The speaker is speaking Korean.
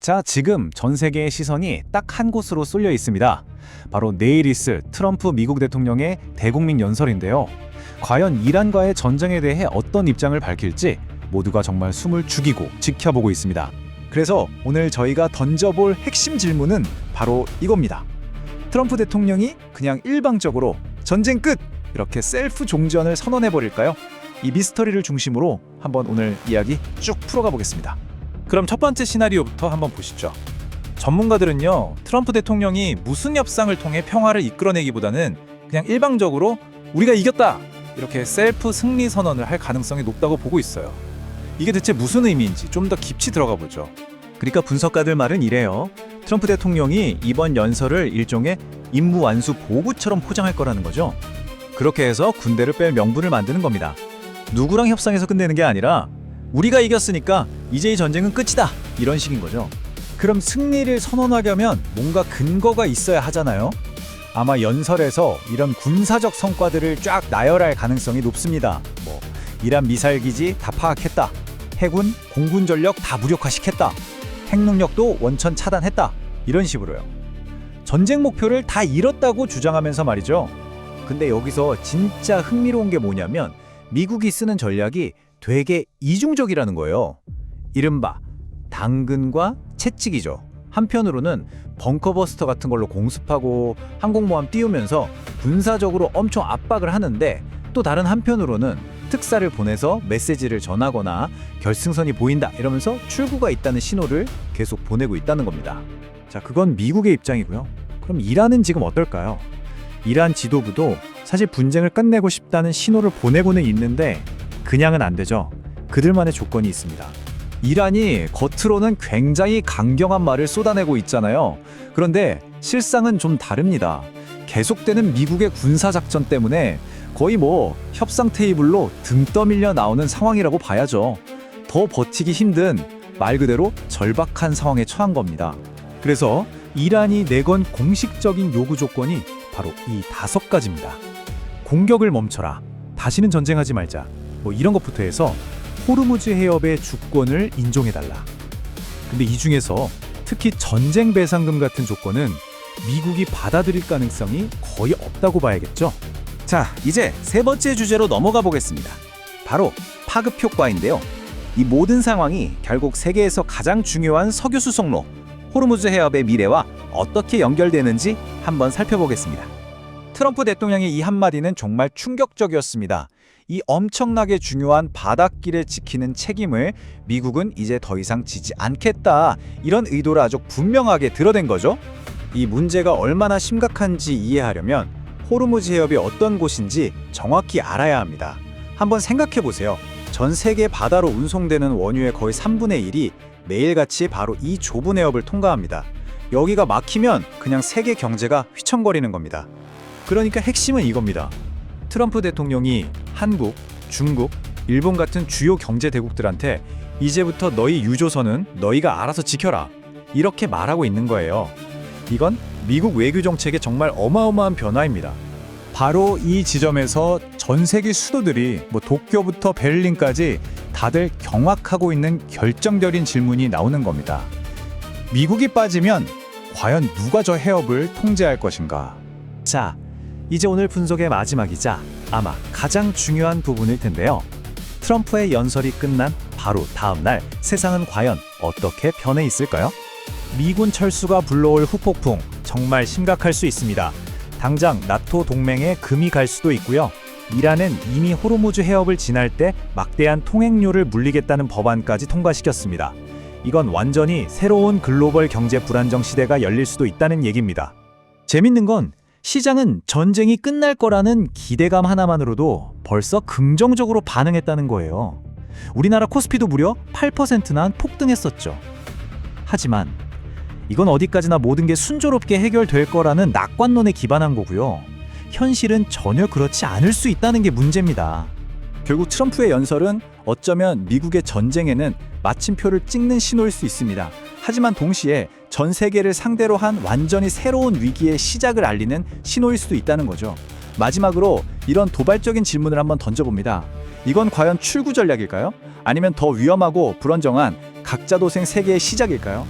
자, 지금 전 세계의 시선이 딱 한 곳으로 쏠려 있습니다. 바로 내일 있을 트럼프 미국 대통령의 대국민 연설인데요. 과연 이란과의 전쟁에 대해 어떤 입장을 밝힐지 모두가 정말 숨을 죽이고 지켜보고 있습니다. 그래서 오늘 저희가 던져볼 핵심 질문은 바로 이겁니다. 트럼프 대통령이 그냥 일방적으로 전쟁 끝! 이렇게 셀프 종전을 선언해버릴까요? 이 미스터리를 중심으로 한번 오늘 이야기 쭉 풀어가 보겠습니다. 그럼 첫 번째 시나리오부터 한번 보시죠. 전문가들은요, 트럼프 대통령이 무슨 협상을 통해 평화를 이끌어내기보다는 그냥 일방적으로 우리가 이겼다! 이렇게 셀프 승리 선언을 할 가능성이 높다고 보고 있어요. 이게 대체 무슨 의미인지 좀 더 깊이 들어가 보죠. 그러니까 분석가들 말은 이래요. 트럼프 대통령이 이번 연설을 일종의 임무 완수 보고처럼 포장할 거라는 거죠. 그렇게 해서 군대를 뺄 명분을 만드는 겁니다. 누구랑 협상해서 끝내는 게 아니라 우리가 이겼으니까 이제 이 전쟁은 끝이다! 이런 식인 거죠. 그럼 승리를 선언하려면 뭔가 근거가 있어야 하잖아요. 아마 연설에서 이런 군사적 성과들을 쫙 나열할 가능성이 높습니다. 이란 미사일 기지 다 파악했다. 해군, 공군 전력 다 무력화시켰다. 핵능력도 원천 차단했다. 이런 식으로요. 전쟁 목표를 다 이뤘다고 주장하면서 말이죠. 근데 여기서 진짜 흥미로운 게 뭐냐면 미국이 쓰는 전략이 되게 이중적이라는 거예요. 이른바 당근과 채찍이죠. 한편으로는 벙커버스터 같은 걸로 공습하고 항공모함 띄우면서 군사적으로 엄청 압박을 하는데, 또 다른 한편으로는 특사를 보내서 메시지를 전하거나 결승선이 보인다 이러면서 출구가 있다는 신호를 계속 보내고 있다는 겁니다. 자, 그건 미국의 입장이고요. 그럼 이란은 지금 어떨까요? 이란 지도부도 사실 분쟁을 끝내고 싶다는 신호를 보내고는 있는데 그냥은 안 되죠. 그들만의 조건이 있습니다. 이란이 겉으로는 굉장히 강경한 말을 쏟아내고 있잖아요. 그런데 실상은 좀 다릅니다. 계속되는 미국의 군사작전 때문에 거의 협상 테이블로 등 떠밀려 나오는 상황이라고 봐야죠. 더 버티기 힘든 말 그대로 절박한 상황에 처한 겁니다. 그래서 이란이 내건 공식적인 요구 조건이 바로 이 5가지입니다. 공격을 멈춰라. 다시는 전쟁하지 말자. 이런 것부터 해서 호르무즈 해협의 주권을 인정해달라. 근데 이 중에서 특히 전쟁 배상금 같은 조건은 미국이 받아들일 가능성이 거의 없다고 봐야겠죠. 자, 이제 세 번째 주제로 넘어가 보겠습니다. 바로 파급 효과인데요. 이 모든 상황이 결국 세계에서 가장 중요한 석유 수송로 호르무즈 해협의 미래와 어떻게 연결되는지 한번 살펴보겠습니다. 트럼프 대통령의 이 한마디는 정말 충격적이었습니다. 이 엄청나게 중요한 바닷길을 지키는 책임을 미국은 이제 더 이상 지지 않겠다, 이런 의도를 아주 분명하게 드러낸 거죠. 이 문제가 얼마나 심각한지 이해하려면 호르무즈 해협이 어떤 곳인지 정확히 알아야 합니다. 한번 생각해 보세요. 전 세계 바다로 운송되는 원유의 거의 3분의 1이 매일같이 바로 이 좁은 해협을 통과합니다. 여기가 막히면 그냥 세계 경제가 휘청거리는 겁니다. 그러니까 핵심은 이겁니다. 트럼프 대통령이 한국, 중국, 일본 같은 주요 경제 대국들한테 이제부터 너희 유조선은 너희가 알아서 지켜라, 이렇게 말하고 있는 거예요. 이건 미국 외교 정책의 정말 어마어마한 변화입니다. 바로 이 지점에서 전 세계 수도들이 도쿄부터 베를린까지 다들 경악하고 있는 결정적인 질문이 나오는 겁니다. 미국이 빠지면 과연 누가 저 해협을 통제할 것인가? 자, 이제 오늘 분석의 마지막이자 아마 가장 중요한 부분일 텐데요. 트럼프의 연설이 끝난 바로 다음 날 세상은 과연 어떻게 변해 있을까요? 미군 철수가 불러올 후폭풍, 정말 심각할 수 있습니다. 당장 나토 동맹에 금이 갈 수도 있고요. 이란은 이미 호르무즈 해협을 지날 때 막대한 통행료를 물리겠다는 법안까지 통과시켰습니다. 이건 완전히 새로운 글로벌 경제 불안정 시대가 열릴 수도 있다는 얘기입니다. 재밌는 건 시장은 전쟁이 끝날 거라는 기대감 하나만으로도 벌써 긍정적으로 반응했다는 거예요. 우리나라 코스피도 무려 8%나 폭등했었죠. 하지만 이건 어디까지나 모든 게 순조롭게 해결될 거라는 낙관론에 기반한 거고요. 현실은 전혀 그렇지 않을 수 있다는 게 문제입니다. 결국 트럼프의 연설은 어쩌면 미국의 전쟁에는 마침표를 찍는 신호일 수 있습니다. 하지만 동시에 전 세계를 상대로 한 완전히 새로운 위기의 시작을 알리는 신호일 수도 있다는 거죠. 마지막으로 이런 도발적인 질문을 한번 던져봅니다. 이건 과연 출구 전략일까요? 아니면 더 위험하고 불안정한 각자 도생 세계의 시작일까요?